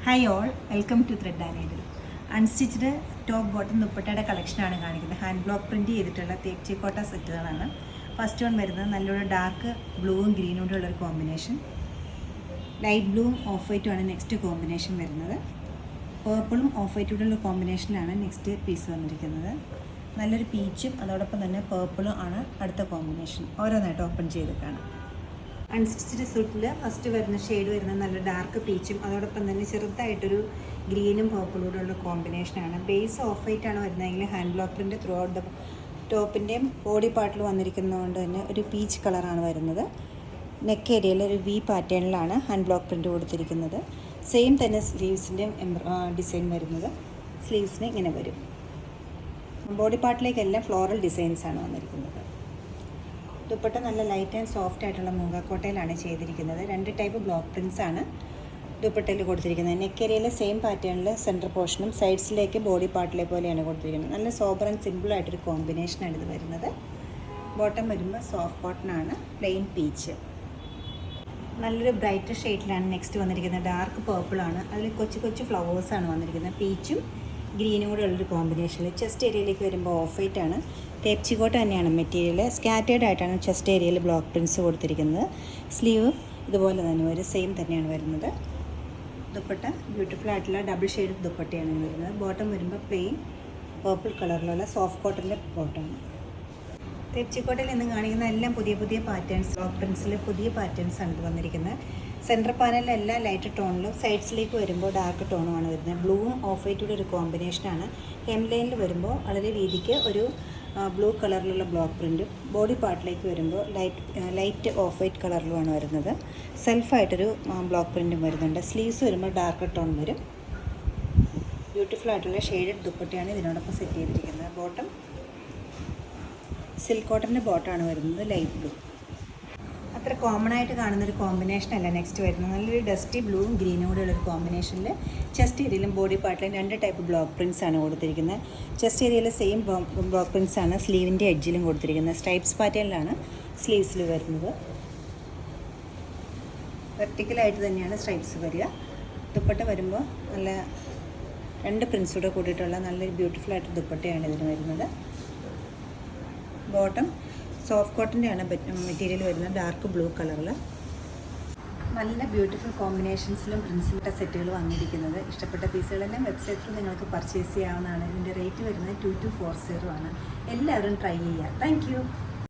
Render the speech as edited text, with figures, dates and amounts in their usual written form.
Hi all, welcome to thread and needle. Unstitched top bottom ദുപ്പട്ടയുടെ കളക്ഷനാണ് കാണിക്കുന്നത്. Hand block print ചെയ്തിട്ടുള്ള തേച്ചിക്കോട്ട സെറ്റുകളാണ്. First one വരുന്നത് നല്ലൊരു ഡാർക്ക് ബ്ലൂവും ഗ്രീനും കൂടെ ഉള്ളൊരു കോമ്പിനേഷൻ. ലൈറ്റ് ബ്ലൂവും ഓഫ് വൈറ്റുമാണ് നെക്സ്റ്റ് കോമ്പിനേഷൻ വരുന്നത്. പേർപ്പിളും ഓഫ് വൈറ്റും ഉള്ള കോമ്പിനേഷനിലാണ് നെക്സ്റ്റ് പീസ് വന്നിരിക്കുന്നത്. നല്ലൊരു പീച്ചും അതോടൊപ്പം തന്നെ പേർപ്പിളും ആണ് അടുത്ത കോമ്പിനേഷൻ. ഓരോന്നായിട്ട് ഓപ്പൺ ചെയ്ത് കാണാം. അൺസ്റ്റിച്ച്ഡ് സൂട്ടിൽ ഫസ്റ്റ് വരുന്ന ഷെയ്ഡ് വരുന്നത് നല്ല ഡാർക്ക് പീച്ചും അതോടൊപ്പം തന്നെ ചെറുതായിട്ടൊരു ഗ്രീനും പർപ്പിളും കൂടെ ഉള്ള കോമ്പിനേഷനാണ്. ബേസ് ഓഫ് വൈറ്റ് ആണ് വരുന്നതെങ്കിൽ hand block print throughout the ടോപ്പിൻ്റെയും ബോഡി പാർട്ടിൽ വന്നിരിക്കുന്നതുകൊണ്ട് തന്നെ ഒരു പീച്ച് കളറാണ് വരുന്നത്. നെക്ക് ഏരിയയിൽ ഒരു വി പാറ്റേണിലാണ് ഹാൻഡ് ബ്ലോക്ക് പ്രിൻ്റ് കൊടുത്തിരിക്കുന്നത്. സെയിം തന്നെ സ്ലീവ്സിൻ്റെയും ഡിസൈൻ വരുന്നത്. സ്ലീവ്സിന് ഇങ്ങനെ വരും. ബോഡി പാർട്ടിലേക്കെല്ലാം ഫ്ലോറൽ ഡിസൈൻസാണ് വന്നിരിക്കുന്നത്. ദുപ്പട്ട നല്ല ലൈറ്റ് ആൻഡ് സോഫ്റ്റ് ആയിട്ടുള്ള മൂങ്ങാക്കോട്ടയിലാണ് ചെയ്തിരിക്കുന്നത്. 2 ടൈപ്പ് ബ്ലോക്ക് പ്രിൻറ്റ്സ് ആണ് ദുപ്പട്ടയിൽ കൊടുത്തിരിക്കുന്നത്. നെക്ക് ഏരിയയിൽ സെയിം പാറ്റേണിൽ സെൻറ്റർ പോർഷനും സൈഡ്സിലേക്ക് ബോഡി പാർട്ടിലെ പോലെയാണ് കൊടുത്തിരിക്കുന്നത്. നല്ല സോബർ ആൻഡ് സിമ്പിൾ ആയിട്ടൊരു കോമ്പിനേഷനാണ് ഇത് വരുന്നത്. ബോട്ടം വരുമ്പോൾ സോഫ്റ്റ് കോട്ടൺ ആണ്, പ്ലെയിൻ പീച്ച്. നല്ലൊരു ബ്രൈറ്റ് ഷെയ്ഡിലാണ് നെക്സ്റ്റ് വന്നിരിക്കുന്നത്. ഡാർക്ക് പേർപ്പിളാണ്, അതിൽ കൊച്ചു കൊച്ചു ഫ്ലവേഴ്സാണ് വന്നിരിക്കുന്നത്. പീച്ചും ഗ്രീനും കൂടെ ഉള്ളൊരു കോമ്പിനേഷനിൽ. ചെസ്റ്റ് ഏരിയയിലേക്ക് വരുമ്പോൾ ഓഫ് വൈറ്റ് ആണ്. തേപ്ചിക്കോട്ട തന്നെയാണ് മെറ്റീരിയൽ. സ്കാറ്റേർഡ് ആയിട്ടാണ് ചെസ്റ്റ് ഏരിയയിൽ ബ്ലോക്ക് പ്രിൻറ്റ്സ് കൊടുത്തിരിക്കുന്നത്. സ്ലീവ് ഇതുപോലെ തന്നെ ഒരു സെയിം തന്നെയാണ് വരുന്നത്. ദുപ്പട്ട ബ്യൂട്ടിഫുൾ ആയിട്ടുള്ള ഡബിൾ ഷെയ്ഡ് ദുപ്പട്ടയാണ് വരുന്നത്. ബോട്ടം വരുമ്പോൾ പ്ലെയിൻ പേർപ്പിൾ കളറിലുള്ള സോഫ്റ്റ് കോട്ടൻ്റെ ബോട്ടമാണ്. തേപ്ചിക്കോട്ടയിൽ നിന്ന് കാണിക്കുന്ന എല്ലാം പുതിയ പുതിയ പാറ്റേൺസ്, ബ്ലോക്ക് പ്രിൻറ്റ്സിൽ പുതിയ പാറ്റേൺസാണ് ഇത് വന്നിരിക്കുന്നത്. സെൻറ്റർ പാനലിലെല്ലാം ലൈറ്റ് ടോണിലും സൈഡ്സിലേക്ക് വരുമ്പോൾ ഡാർക്ക് ടോണുമാണ് വരുന്നത്. ബ്ലൂവും ഓഫ് വൈറ്റും ഒരു കോമ്പിനേഷനാണ്. ഹെം ലൈനിൽ വരുമ്പോൾ വളരെ രീതിക്ക് ഒരു ബ്ലൂ കളറിലുള്ള ബ്ലോക്ക് പ്രിൻറ്റും, ബോഡി പാർട്ടിലേക്ക് വരുമ്പോൾ ലൈറ്റ് ഓഫ് വൈറ്റ് കളറിലുമാണ് വരുന്നത്. സെൽഫായിട്ടൊരു ബ്ലോക്ക് പ്രിൻറ്റും വരുന്നുണ്ട്. സ്ലീവ്സ് വരുമ്പോൾ ഡാർക്ക് ടോൺ വരും. ബ്യൂട്ടിഫുൾ ആയിട്ടുള്ള ഷെയ്ഡഡ് ദുപ്പട്ടയാണ് ഇതിനോടൊപ്പം സെറ്റ് ചെയ്തിരിക്കുന്നത്. ബോട്ടം സിൽക്ക് കോട്ടൻ്റെ ബോട്ടമാണ് വരുന്നത്, ലൈറ്റ് ബ്ലൂ. അത്ര കോമൺ ആയിട്ട് കാണുന്നൊരു കോമ്പിനേഷനല്ല നെക്സ്റ്റ് വരുന്നത്. നല്ലൊരു ഡസ്റ്റി ബ്ലൂവും ഗ്രീനും കൂടെ ഉള്ളൊരു കോമ്പിനേഷനിൽ ചെസ്റ്റ് ഏരിയയിലും ബോഡി പാർട്ടിലും 2 ടൈപ്പ് ബ്ലോക്ക് പ്രിൻറ്റ്സ് ആണ് കൊടുത്തിരിക്കുന്നത്. ചെസ്റ്റ് ഏരിയയിൽ സെയിം ബ്ലോക്ക് പ്രിൻറ്റ്സ് ആണ് സ്ലീവിൻ്റെ എഡ്ജിലും കൊടുത്തിരിക്കുന്നത്. സ്ട്രൈപ്സ് പാറ്റേണിലാണ് സ്ലീവ്സിൽ വരുന്നത്. വെർട്ടിക്കലായിട്ട് തന്നെയാണ് സ്ട്രൈപ്സ് വരിക. ദുപ്പട്ട വരുമ്പോൾ നല്ല 2 പ്രിൻറ്റ്സ് കൂടെ കൂടിയിട്ടുള്ള നല്ലൊരു ബ്യൂട്ടിഫുൾ ആയിട്ട് ദുപ്പട്ടയാണ് ഇതിന് വരുന്നത്. ബോട്ടം സോഫ്റ്റ് കോട്ടൻ്റെ ആണ് മെറ്റീരിയൽ വരുന്നത്, ഡാർക്ക് ബ്ലൂ കളറിൽ. നല്ല ബ്യൂട്ടിഫുൾ കോമ്പിനേഷൻസിലും പ്രിൻസിലിട്ട സെറ്റുകൾ വന്നിരിക്കുന്നത്. ഇഷ്ടപ്പെട്ട പീസുകളെല്ലാം വെബ്സൈറ്റിൽ നിങ്ങൾക്ക് പർച്ചേസ് ചെയ്യാവുന്നതാണ്. ഇതിൻ്റെ റേറ്റ് വരുന്നത് 2240 ആണ്. എല്ലാവരും ട്രൈ ചെയ്യുക. താങ്ക്